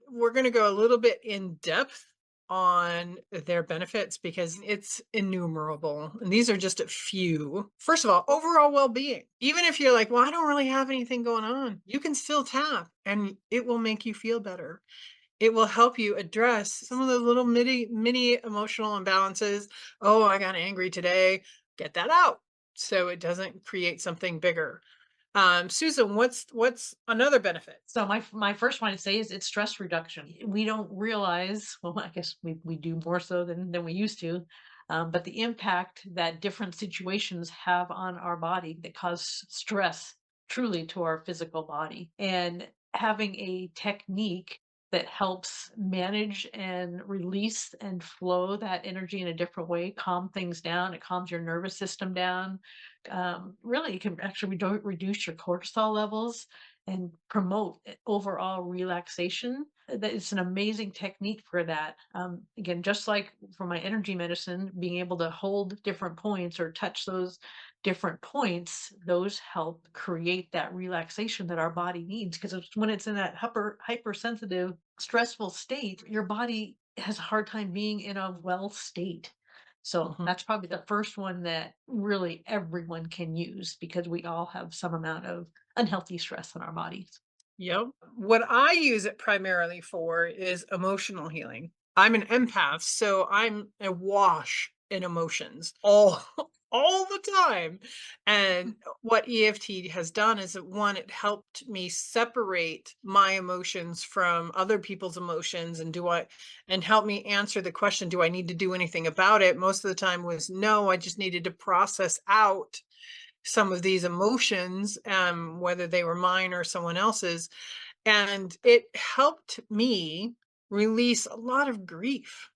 we're going to go a little bit in depth on their benefits because it's innumerable. And these are just a few. First of all, overall well being. Even if you're like, well, I don't really have anything going on, you can still tap and it will make you feel better. It will help you address some of the little mini emotional imbalances. Oh, I got angry today. Get that out so it doesn't create something bigger. Susan, what's another benefit? So my first one to say is it's stress reduction. We don't realize, well, I guess we do more so than we used to, but the impact that different situations have on our body that cause stress truly to our physical body. And having a technique that helps manage and release and flow that energy in a different way, calm things down. It calms your nervous system down. Really, it can actually reduce your cortisol levels and promote overall relaxation. That it's an amazing technique for that. Again, just like for my energy medicine, being able to hold different points or touch those different points, those help create that relaxation that our body needs. Because when it's in that hypersensitive, stressful state, your body has a hard time being in a well state. So Mhm. that's probably the first one that really everyone can use because we all have some amount of unhealthy stress in our bodies. Yep. What I use it primarily for is emotional healing. I'm an empath, so I'm awash in emotions all all the time. And what EFT has done is that one, it helped me separate my emotions from other people's emotions and help me answer the question, do I need to do anything about it? Most of the time was no, I just needed to process out some of these emotions, whether they were mine or someone else's. And it helped me release a lot of grief.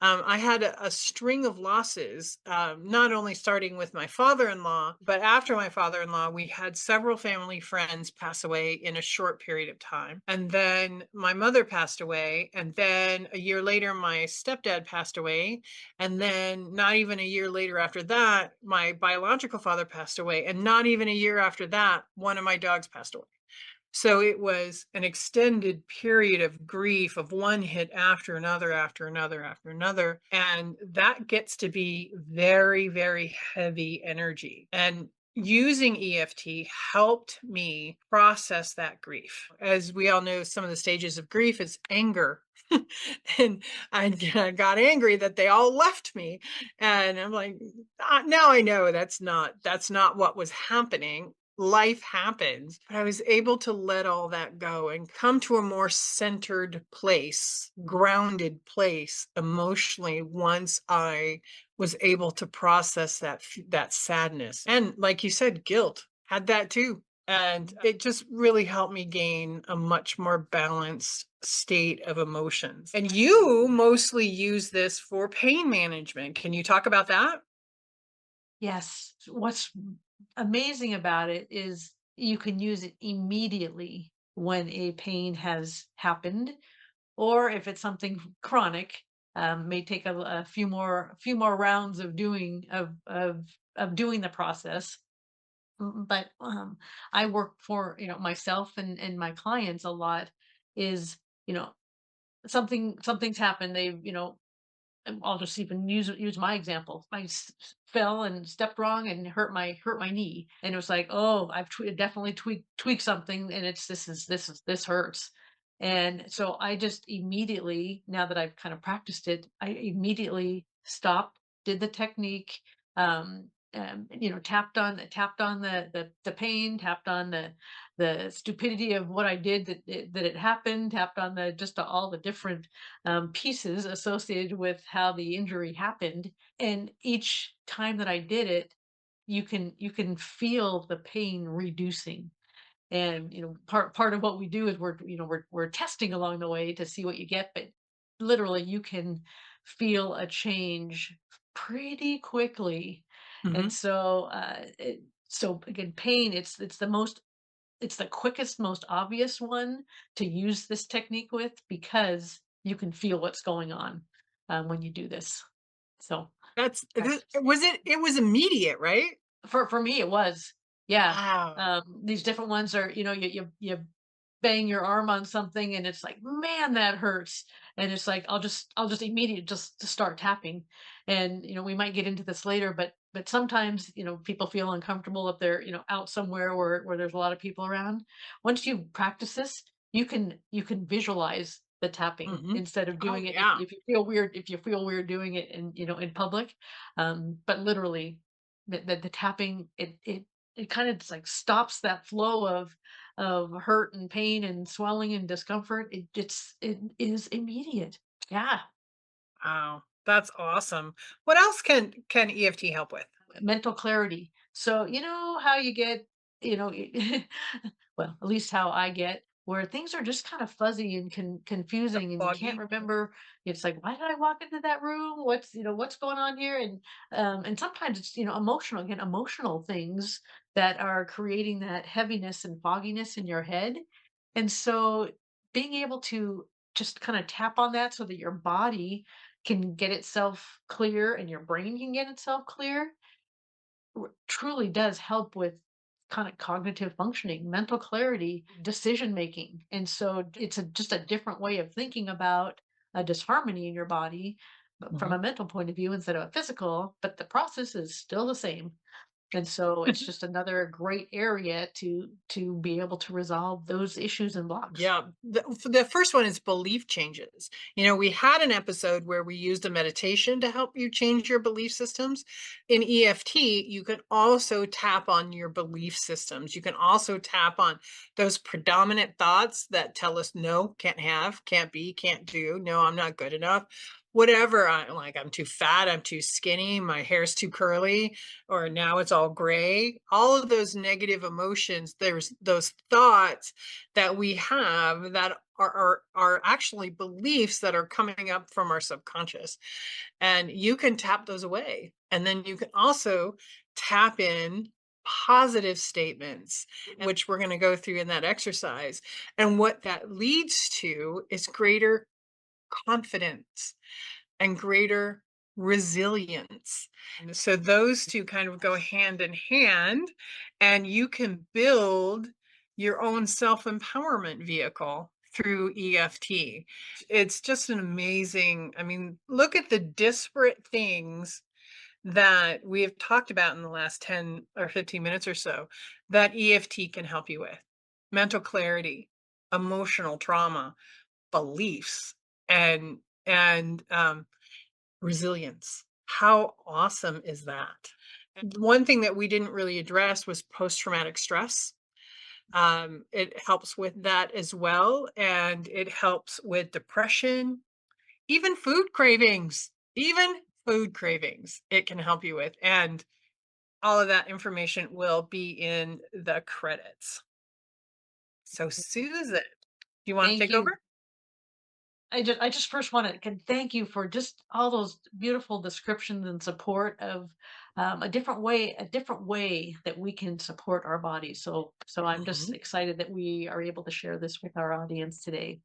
I had a string of losses, not only starting with my father in law, but after my father in law, we had several family friends pass away in a short period of time. And then my mother passed away. And then a year later, my stepdad passed away. And then not even a year later after that, my biological father passed away. And not even a year after that, one of my dogs passed away. So it was an extended period of grief of one hit after another, after another, after another. And that gets to be very, very heavy energy. And using EFT helped me process that grief. As we all know, some of the stages of grief is anger. And I got angry that they all left me. And I'm like, now I know that's not what was happening. Life happens, but I was able to let all that go and come to a more centered place, grounded place emotionally once I was able to process that sadness. And like you said, guilt had that too. And it just really helped me gain a much more balanced state of emotions. And you mostly use this for pain management. Can you talk about that? Yes. What's amazing about it is you can use it immediately when a pain has happened, or if it's something chronic, may take a few more rounds of doing the process. But I work for myself and my clients a lot. Is you know something's happened. I'll just even use my example. Fell and stepped wrong and hurt my knee, and it was like, oh, definitely tweaked something, and this hurts. And so I just immediately, now that I've kind of practiced it, I immediately stopped, did the technique, tapped on the pain, tapped on the stupidity of what I did that it happened, tapped on all the different pieces associated with how the injury happened. And each time that I did it, you can feel the pain reducing. And part of what we do is we're testing along the way to see what you get, but literally you can feel a change pretty quickly. And Mhm. so again, pain, it's the quickest, most obvious one to use this technique with because you can feel what's going on when you do this. So that's It was immediate, right? for me, it was, yeah. Wow. These different ones are, bang your arm on something and it's like, man, that hurts. And it's like, I'll just immediately just to start tapping. And, we might get into this later, but sometimes, people feel uncomfortable if they're, out somewhere where there's a lot of people around. Once you practice this, you can visualize the tapping Mhm. instead of Oh, doing it yeah. if you feel weird doing it in public. But literally the tapping, it kind of just like stops that flow of hurt and pain and swelling and discomfort. It is immediate. Yeah. Wow, that's awesome. What else can EFT help with? Mental clarity. So, how you get, well, at least how I get, where things are just kind of fuzzy and The confusing and you can't foggy? remember. It's like, why did I walk into that room? What's going on here? And sometimes it's, emotional, again, emotional things that are creating that heaviness and fogginess in your head. And so being able to just kind of tap on that so that your body can get itself clear and your brain can get itself clear truly does help with kind of cognitive functioning, mental clarity, decision making. And so it's just a different way of thinking about a disharmony in your body, but from Mhm. a mental point of view instead of a physical, but the process is still the same. And so it's just another great area to be able to resolve those issues and blocks. Yeah, the first one is belief changes. We had an episode where we used a meditation to help you change your belief systems. In EFT, you can also tap on your belief systems. You can also tap on those predominant thoughts that tell us no, can't have, can't be, can't do, no, I'm not good enough. Whatever, I'm too fat, I'm too skinny, my hair's too curly, or now it's all gray. All of those negative emotions, there's those thoughts that we have that are actually beliefs that are coming up from our subconscious, and you can tap those away. And then you can also tap in positive statements, which we're going to go through in that exercise. And what that leads to is greater confidence and greater resilience. And so those two kind of go hand in hand, and you can build your own self-empowerment vehicle through EFT. It's just an amazing, I mean, look at the disparate things that we have talked about in the last 10 or 15 minutes or so that EFT can help you with. Mental clarity, emotional trauma, beliefs, and resilience. How awesome is that? One thing that we didn't really address was post-traumatic stress. It helps with that as well, and it helps with depression, even food cravings, even food cravings. It can help you with, and all of that information will be in the credits. So, Susan, do you want to Thank take you. over? I just first want to can thank you for just all those beautiful descriptions and support of a different way that we can support our bodies. So I'm just Mhm. excited that we are able to share this with our audience today.